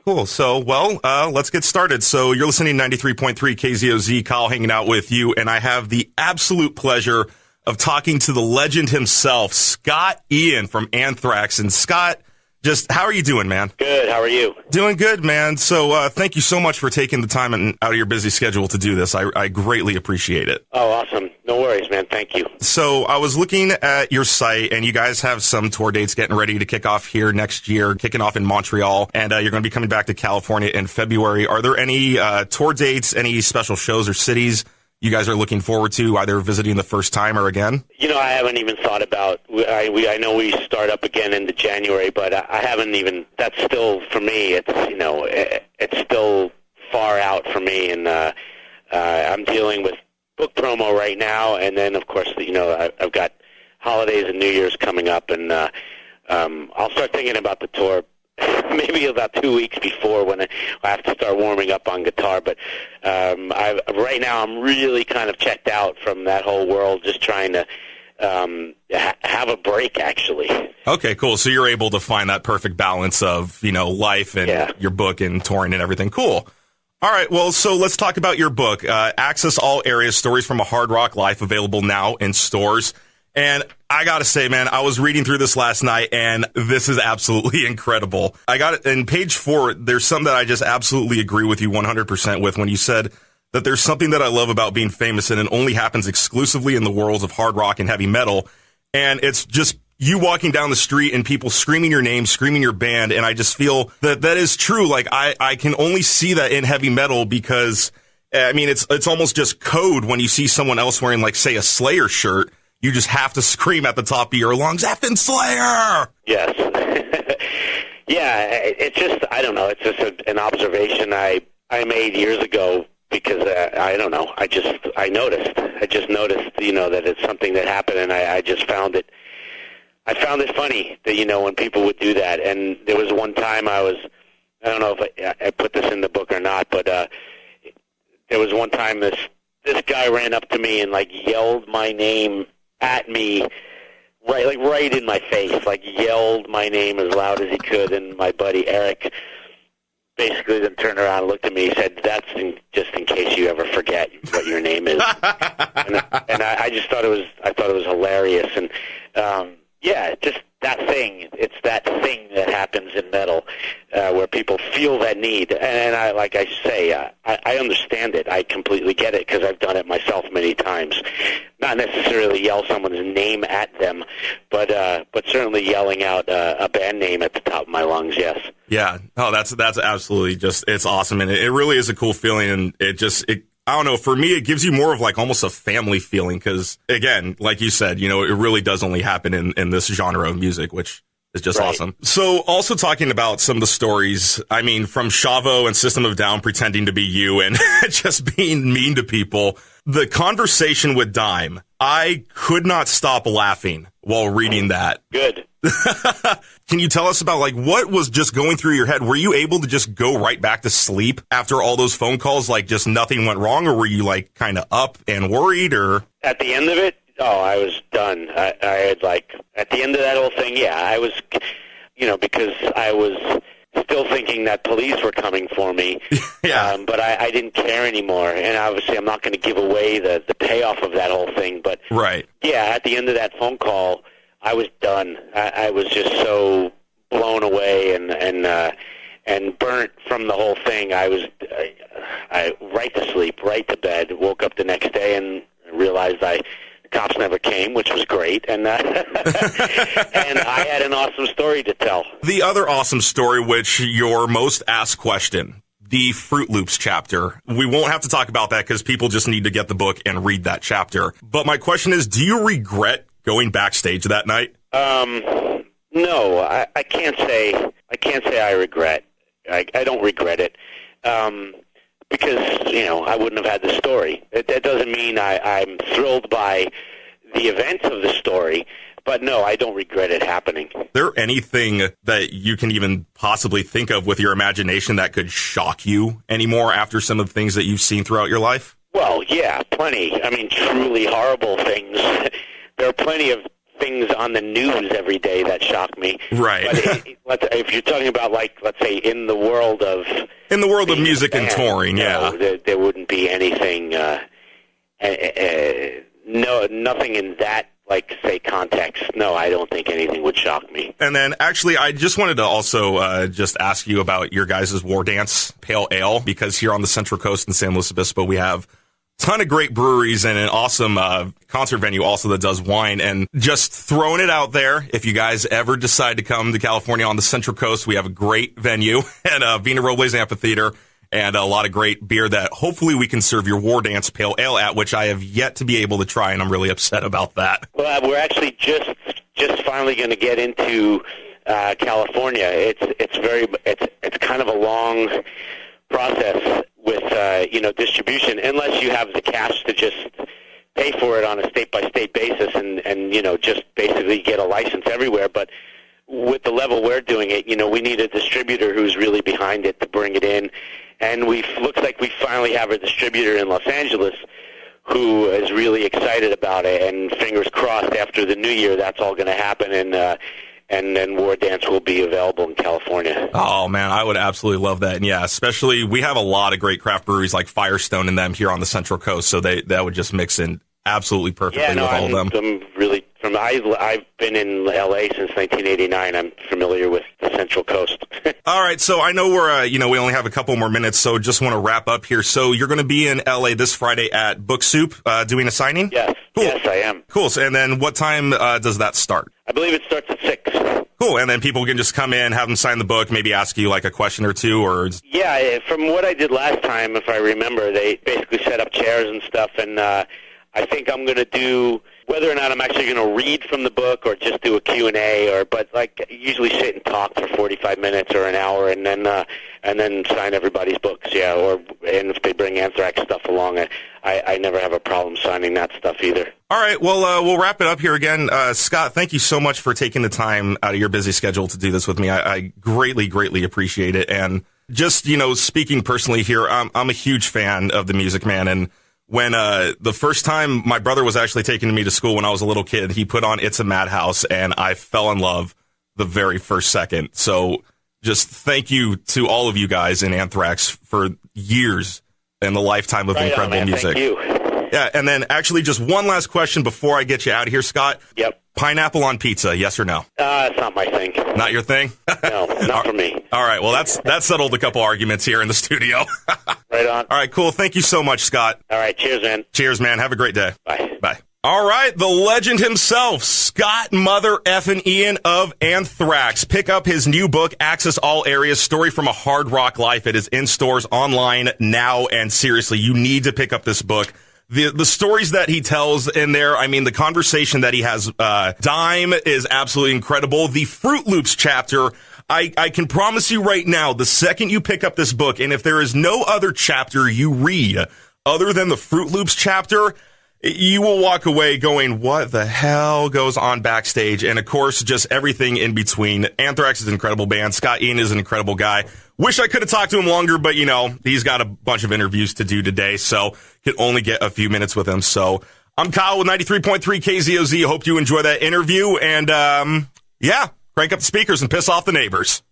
Cool. So, let's get started. So you're listening to 93.3 KZOZ, Kyle hanging out with you, and I have the absolute pleasure of talking to the legend himself, Scott Ian from Anthrax. And Scott, just how are you doing, man? Good. How are you? Doing good, man. So thank you so much for taking the time out of your busy schedule to do this. I greatly appreciate it. Oh, awesome. No worries, man. Thank you. So I was looking at your site, and you guys have some tour dates getting ready to kick off here next year, kicking off in Montreal, and you're going to be coming back to California in February. Are there any tour dates, any special shows or cities you guys are looking forward to, either visiting the first time or again? You know, I haven't even thought about, I know we start up again into January, but I haven't even, that's still, for me, it's still far out for me, and I'm dealing with book promo right now, and then, of course, I've got holidays and New Year's coming up, and I'll start thinking about the tour maybe about 2 weeks before, when I have to start warming up on guitar. But right now I'm really kind of checked out from that whole world, just trying to have a break, actually. Okay, cool. So you're able to find that perfect balance of, life and your book and touring and everything. Cool. All right, well, so let's talk about your book, Access All Areas, Stories from a Hard Rock Life, available now in stores. And I got to say, man, I was reading through this last night, and this is absolutely incredible. I got it in page 4. There's something that I just absolutely agree with you 100% with, when you said that there's something that I love about being famous, and it only happens exclusively in the worlds of hard rock and heavy metal. And it's just you walking down the street and people screaming your name, screaming your band. And I just feel that is true. Like, I can only see that in heavy metal, because, I mean, it's almost just code when you see someone else wearing, like, say, a Slayer shirt. You just have to scream at the top of your lungs, effing Slayer! Yes. Yeah, it's just, I don't know, it's just an observation I made years ago, because, I don't know, I just noticed, that it's something that happened, and I just found it funny that, when people would do that. And there was one time I don't know if I put this in the book or not, but there was one time this guy ran up to me and, like, yelled my name at me, right in my face, like, yelled my name as loud as he could. And my buddy Eric basically then turned around and looked at me and said, "That's just in case you ever forget what your name is." and I just thought it was hilarious. And just that thing. It's that thing that happens in metal, where people feel that need. And I, like I say, I understand it. I completely get it, because I've done it myself many times. Not necessarily yell someone's name at them, but certainly yelling out a band name at the top of my lungs. Yes. Yeah. Oh, that's absolutely just, it's awesome, and it really is a cool feeling, and it I don't know, for me, it gives you more of, like, almost a family feeling, because, again, like you said, it really does only happen in this genre of music, which is just awesome. So, also talking about some of the stories, I mean, from Chavo and System of a Down pretending to be you and just being mean to people, the conversation with Dime, I could not stop laughing while reading that. Good. Can you tell us about, like, what was just going through your head? Were you able to just go right back to sleep after all those phone calls? Like, just nothing went wrong? Or were you, like, kind of up and worried? Or at the end of it, I was done. I had, like, at the end of that whole thing, I was, because I was still thinking that police were coming for me. Yeah. But I didn't care anymore. And obviously I'm not going to give away the payoff of that whole thing. But right. Yeah, at the end of that phone call, I was done. I was just so blown away and burnt from the whole thing. I was right to sleep, right to bed. Woke up the next day and realized the cops never came, which was great. And and I had an awesome story to tell. The other awesome story, which your most asked question, the Fruit Loops chapter. We won't have to talk about that, because people just need to get the book and read that chapter. But my question is, do you regret going backstage that night? No, I can't say I regret. I don't regret it, because I wouldn't have had the story. That doesn't mean I'm thrilled by the events of the story, but no, I don't regret it happening. Is there anything that you can even possibly think of with your imagination that could shock you anymore after some of the things that you've seen throughout your life? Well, yeah, plenty. I mean, truly horrible things. There are plenty of things on the news every day that shock me. Right. But if you're talking about, like, let's say, in the world of music and touring, there wouldn't be anything. Nothing in that, like, say, context. No, I don't think anything would shock me. And then, actually, I just wanted to also just ask you about your guys' War Dance Pale Ale, because here on the Central Coast in San Luis Obispo, we have a ton of great breweries and an awesome concert venue also that does wine. And just throwing it out there, if you guys ever decide to come to California on the Central Coast, we have a great venue at Vina Robles Amphitheater, and a lot of great beer that hopefully we can serve your War Dance Pale Ale at, which I have yet to be able to try, and I'm really upset about that. Well, we're actually just finally going to get into California. It's kind of a long process with distribution, unless you have the cash to just pay for it on a state-by-state basis and just basically get a license everywhere. But with the level we're doing it, we need a distributor who's really behind it to bring it in. And looks like we finally have a distributor in Los Angeles who is really excited about it. And fingers crossed, after the new year, that's all going to happen, and then War Dance will be available in California. Oh, man, I would absolutely love that. And yeah, especially we have a lot of great craft breweries like Firestone and them here on the Central Coast, so that would just mix in absolutely perfectly with all of them. I'm really I've been in LA since 1989. I'm familiar with the Central Coast. All right, so I know we only have a couple more minutes, so just want to wrap up here. So you're going to be in LA this Friday at Book Soup doing a signing? Yes. Cool. Yes, I am. Cool. So, and then what time does that start? I believe it starts at 6. Cool. And then people can just come in, have them sign the book, maybe ask you like a question or two, or... Yeah, from what I did last time, if I remember, they basically set up chairs and stuff, and I think I'm going to do, whether or not I'm actually going to read from the book or just do a Q&A, but like usually sit and talk for 45 minutes or an hour, and then sign everybody's books, and if they bring Anthrax stuff along, I never have a problem signing that stuff either. All right, well, we'll wrap it up here again. Scott, thank you so much for taking the time out of your busy schedule to do this with me. I greatly, greatly appreciate it. And just, speaking personally here, I'm a huge fan of the music, man. And when the first time my brother was actually taking me to school when I was a little kid, he put on It's a Madhouse, and I fell in love the very first second. So just thank you to all of you guys in Anthrax for years and the lifetime of incredible music. Thank you. Yeah, and then actually just one last question before I get you out of here, Scott. Yep. Pineapple on pizza, yes or no? It's not my thing. Not your thing? No, not for me. All right, well, that's settled a couple arguments here in the studio. Right on. All right, cool. Thank you so much, Scott. All right, cheers, man. Cheers, man. Have a great day. Bye. Bye. All right, the legend himself, Scott Mother effing Ian of Anthrax. Pick up his new book, Access All Areas, Story from a Hard Rock Life. It is in stores online now, and seriously, you need to pick up this book. The stories that he tells in there, I mean, the conversation that he has, Dime is absolutely incredible. The Fruit Loops chapter, I can promise you right now, the second you pick up this book, and if there is no other chapter you read other than the Fruit Loops chapter, you will walk away going, what the hell goes on backstage? And of course, just everything in between. Anthrax is an incredible band. Scott Ian is an incredible guy. Wish I could have talked to him longer, but he's got a bunch of interviews to do today, so could only get a few minutes with him. So I'm Kyle with 93.3 KZOZ. Hope you enjoy that interview. And crank up the speakers and piss off the neighbors.